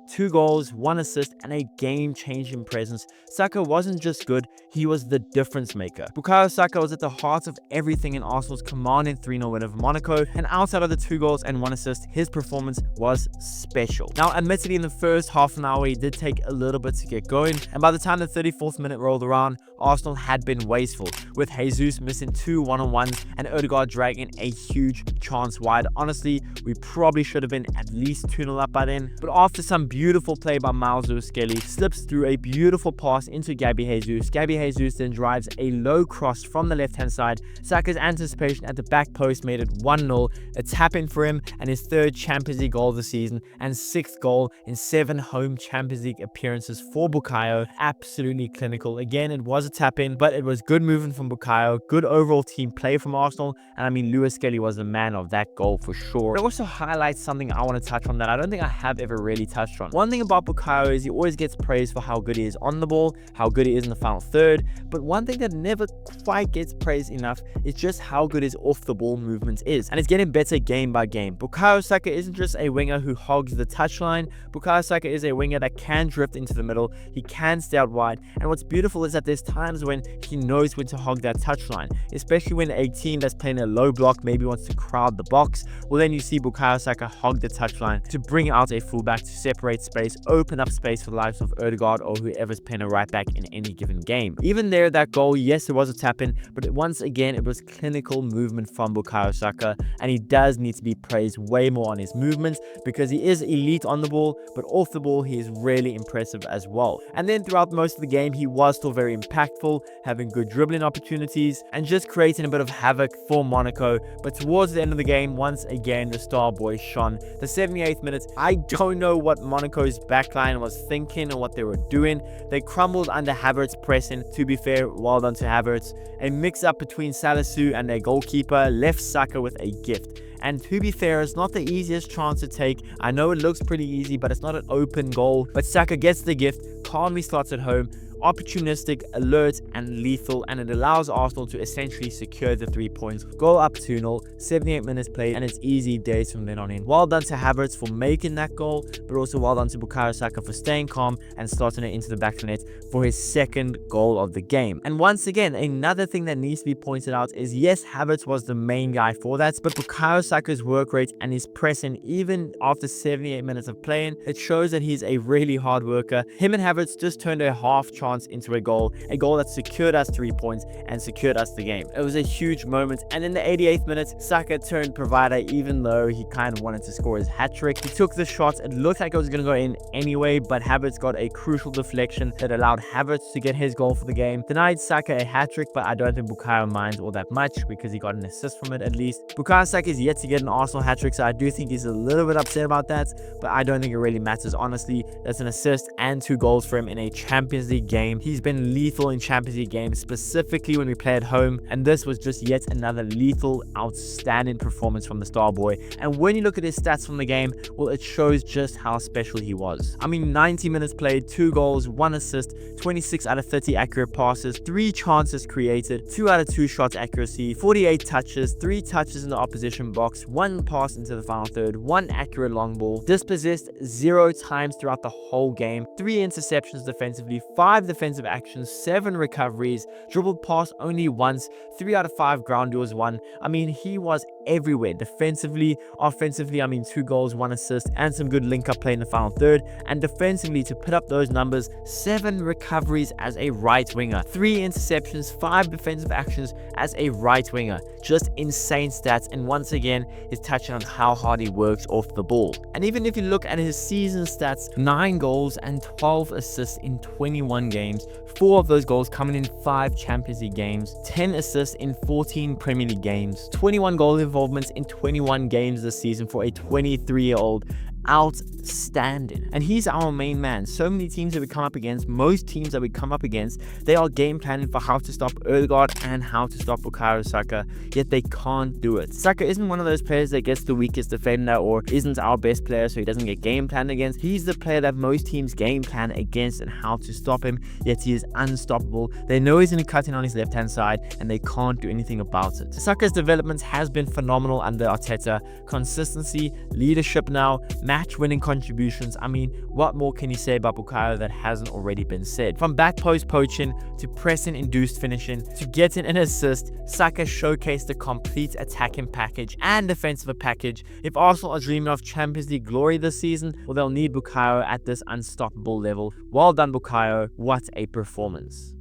2 goals, 1 assist, and a game-changing presence. Saka wasn't just good, he was the difference maker. Bukayo Saka was at the heart of everything in Arsenal's commanding 3-0 win over Monaco, and outside of the 2 goals and 1 assist, his performance was special. Now, admittedly, in the first half an hour, he did take a little bit to get going, and by the time the 34th minute rolled around, Arsenal had been wasteful, with Jesus missing 2 one-on-ones and Odegaard dragging a huge chance wide. Honestly, we probably should have been at least 2-0 up by then, but after some beautiful play by Miles Lewis-Skelly, slips through a beautiful pass into Gabby Jesus. Gabby Jesus then drives a low cross from the left-hand side. Saka's anticipation at the back post made it 1-0, a tap-in for him and his 3rd Champions League goal of the season and 6th goal in 7 home Champions League appearances for Bukayo. Absolutely clinical. Again, it was a tap-in, but it was good movement from Bukayo, good overall team play from Arsenal, and I mean, Lewis-Skelly was the man of that goal for sure. It also highlights something I want to touch on that I don't think I have ever really touched on. One thing about Bukayo is he always gets praised for how good he is on the ball, how good he is in the final third, but one thing that never quite gets praised enough is just how good his off-the-ball movement is, and it's getting better game by game. Bukayo Saka isn't just a winger who hogs the touchline. Bukayo Saka is a winger that can drift into the middle, he can stay out wide, and what's beautiful is that there's times when he knows when to hog that touchline, especially when a team that's playing a low block maybe wants to crowd the box. Well, then you see Bukayo Saka hog the touchline to bring out a fullback to separate space, open up space for the likes of Odegaard or whoever's playing a right back in any given game. Even there, that goal, yes, it was a tap-in, but once again, it was clinical movement from Bukayo Saka, and he does need to be praised way more on his movements because he is elite on the ball, but off the ball, he is really impressive as well. And then throughout most of the game, he was still very impactful, having good dribbling opportunities and just creating a bit of havoc for Monaco. But towards the end of the game, once again, the star boy shone. The 78th minute, I don't know what Monaco's backline was thinking or what they were doing. They crumbled under Havertz pressing. To be fair, well done to Havertz. A mix-up between Salisu and their goalkeeper left Saka with a gift. And to be fair, it's not the easiest chance to take. I know it looks pretty easy, but it's not an open goal. But Saka gets the gift, calmly slots it home. Opportunistic, alert, and lethal, and it allows Arsenal to essentially secure the 3 points. Go up 2-0, 78 minutes played, and it's easy days from then on in. Well done to Havertz for making that goal, but also well done to Bukayo Saka for staying calm and slotting it into the back of the net for his 2nd goal of the game. And once again, another thing that needs to be pointed out is yes, Havertz was the main guy for that, but Bukayo Saka's work rate and his pressing, even after 78 minutes of playing, it shows that he's a really hard worker. Him and Havertz just turned a half chance into a goal that secured us 3 points and secured us the game. It was a huge moment, and in the 88th minute, Saka turned provider even though he kind of wanted to score his hat-trick. He took the shot, it looked like it was going to go in anyway, but Havertz got a crucial deflection that allowed Havertz to get his goal for the game. Denied Saka a hat-trick, but I don't think Bukayo minds all that much because he got an assist from it at least. Bukayo Saka is yet to get an Arsenal hat-trick, so I do think he's a little bit upset about that, but I don't think it really matters honestly. That's an assist and 2 goals for him in a Champions League game. He's been lethal in Champions League games, specifically when we play at home, and this was just yet another lethal, outstanding performance from the star boy. And when you look at his stats from the game, well, it shows just how special he was. I mean, 90 minutes played, 2 goals, 1 assist, 26 out of 30 accurate passes, 3 chances created, 2 out of 2 shots accuracy, 48 touches, 3 touches in the opposition box, 1 pass into the final third, 1 accurate long ball, dispossessed 0 times throughout the whole game, 3 interceptions defensively, 5 defensive actions, 7 recoveries, dribbled past only once, 3 out of 5 ground duels won. I mean, he was everywhere, defensively, offensively. I mean, 2 goals, 1 assist, and some good link-up play in the final third. And defensively, to put up those numbers, 7 recoveries as a right winger, 3 interceptions, 5 defensive actions as a right winger. Just insane stats, and once again, he's touching on how hard he works off the ball. And even if you look at his season stats, 9 goals and 12 assists in 21 games, 4 of those goals coming in 5 Champions League games, 10 assists in 14 Premier League games, 21 goal involvements in 21 games this season for a 23-year-old. Outstanding. And he's our main man. So many teams that we come up against, most teams that we come up against, they are game planning for how to stop Odegaard and how to stop Bukayo Saka, yet they can't do it. Saka isn't one of those players that gets the weakest defender or isn't our best player so he doesn't get game planned against. He's the player that most teams game plan against and how to stop him, yet he is unstoppable. They know he's going to cut in on his left hand side and they can't do anything about it. Saka's development has been phenomenal under Arteta. Consistency, leadership now, match-winning contributions. I mean, what more can you say about Bukayo that hasn't already been said? From back post poaching to pressing-induced finishing to getting an assist, Saka showcased a complete attacking package and defensive package. If Arsenal are dreaming of Champions League glory this season, well, they'll need Bukayo at this unstoppable level. Well done, Bukayo. What a performance.